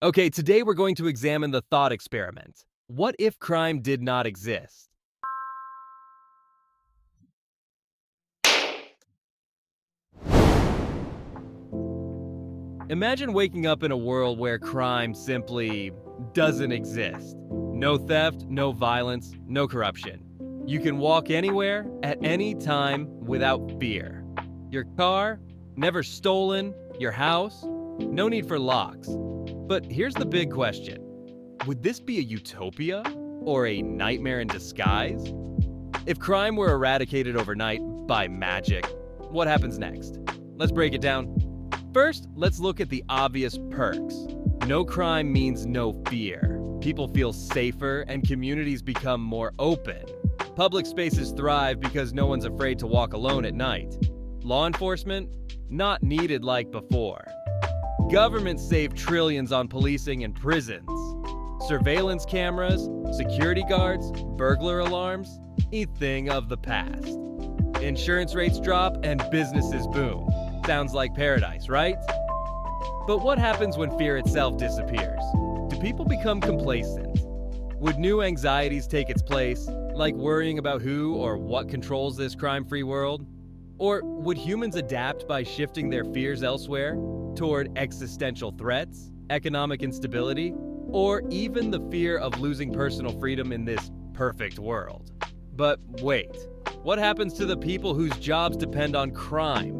Okay, today we're going to examine the thought experiment. What if crime did not exist? Imagine waking up in a world where crime simply doesn't exist. No theft, no violence, no corruption. You can walk anywhere, at any time, without fear. Your car, never stolen. Your house, no need for locks. But here's the big question. Would this be a utopia or a nightmare in disguise? If crime were eradicated overnight by magic, what happens next? Let's break it down. First, let's look at the obvious perks. No crime means no fear. People feel safer and communities become more open. Public spaces thrive because no one's afraid to walk alone at night. Law enforcement? Not needed like before. Governments save trillions on policing and prisons. Surveillance cameras, security guards, burglar alarms, a thing of the past. Insurance rates drop and businesses boom. Sounds like paradise, right? But what happens when fear itself disappears? Do people become complacent? Would new anxieties take its place, like worrying about who or what controls this crime-free world? Or would humans adapt by shifting their fears elsewhere, toward existential threats, economic instability, or even the fear of losing personal freedom in this perfect world? But wait, what happens to the people whose jobs depend on crime?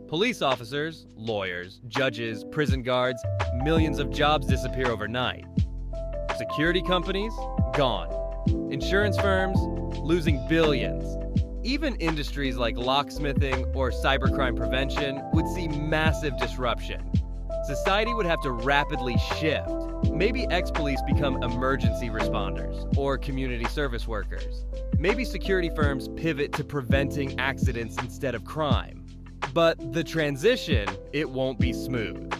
Police officers, lawyers, judges, prison guards, millions of jobs disappear overnight. Security companies? Gone. Insurance firms? Losing billions. Even industries like locksmithing or cybercrime prevention would see massive disruption. Society would have to rapidly shift. Maybe ex-police become emergency responders or community service workers. Maybe security firms pivot to preventing accidents instead of crime. But the transition, it won't be smooth.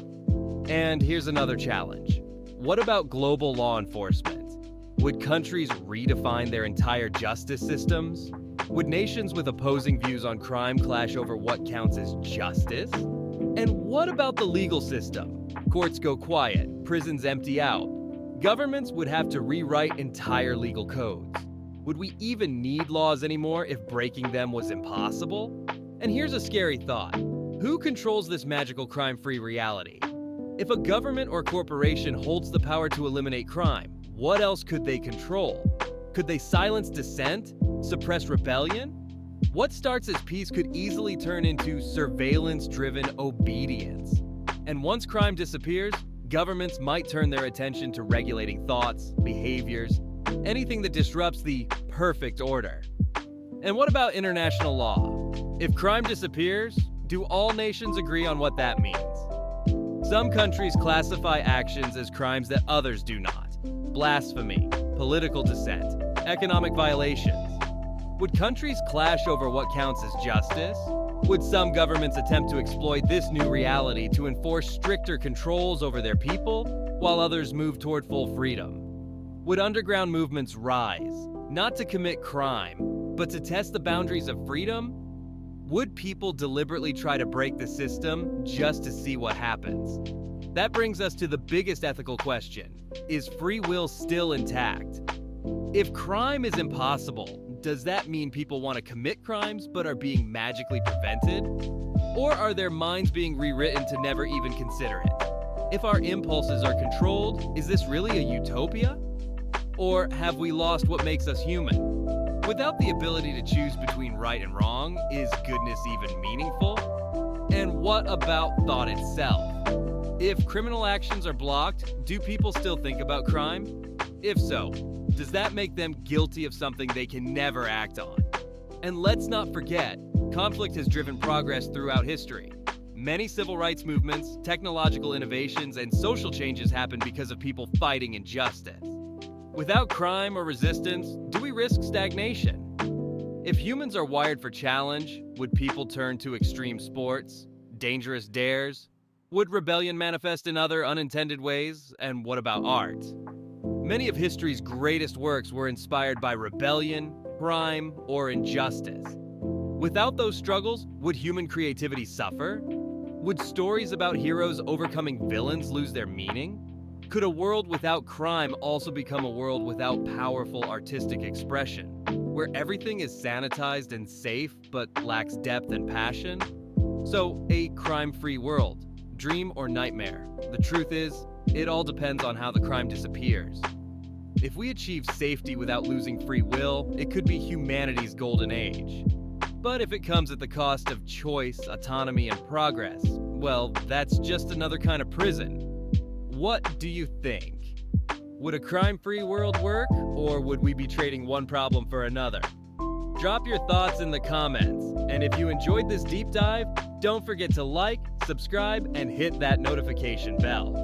And here's another challenge. What about global law enforcement? Would countries redefine their entire justice systems? Would nations with opposing views on crime clash over what counts as justice? And what about the legal system? Courts go quiet, prisons empty out. Governments would have to rewrite entire legal codes. Would we even need laws anymore if breaking them was impossible? And here's a scary thought. Who controls this magical crime-free reality? If a government or corporation holds the power to eliminate crime, what else could they control? Could they silence dissent? Suppress rebellion? What starts as peace could easily turn into surveillance-driven obedience. And once crime disappears, governments might turn their attention to regulating thoughts, behaviors, anything that disrupts the perfect order. And what about international law? If crime disappears, do all nations agree on what that means? Some countries classify actions as crimes that others do not. Blasphemy, political dissent, economic violations. Would countries clash over what counts as justice? Would some governments attempt to exploit this new reality to enforce stricter controls over their people, while others move toward full freedom? Would underground movements rise, not to commit crime, but to test the boundaries of freedom? Would people deliberately try to break the system just to see what happens? That brings us to the biggest ethical question. Is free will still intact? If crime is impossible, does that mean people want to commit crimes but are being magically prevented? Or are their minds being rewritten to never even consider it? If our impulses are controlled, is this really a utopia? Or have we lost what makes us human? Without the ability to choose between right and wrong, is goodness even meaningful? And what about thought itself? If criminal actions are blocked, do people still think about crime? If so, does that make them guilty of something they can never act on? And let's not forget, conflict has driven progress throughout history. Many civil rights movements, technological innovations, and social changes happen because of people fighting injustice. Without crime or resistance, do we risk stagnation? If humans are wired for challenge, would people turn to extreme sports, dangerous dares? Would rebellion manifest in other unintended ways? And what about art? Many of history's greatest works were inspired by rebellion, crime, or injustice. Without those struggles, would human creativity suffer? Would stories about heroes overcoming villains lose their meaning? Could a world without crime also become a world without powerful artistic expression, where everything is sanitized and safe but lacks depth and passion? So, a crime-free world, dream or nightmare? The truth is, it all depends on how the crime disappears. If we achieve safety without losing free will, it could be humanity's golden age. But if it comes at the cost of choice, autonomy, and progress, well, that's just another kind of prison. What do you think? Would a crime-free world work, or would we be trading one problem for another? Drop your thoughts in the comments, and if you enjoyed this deep dive, don't forget to like, subscribe, and hit that notification bell.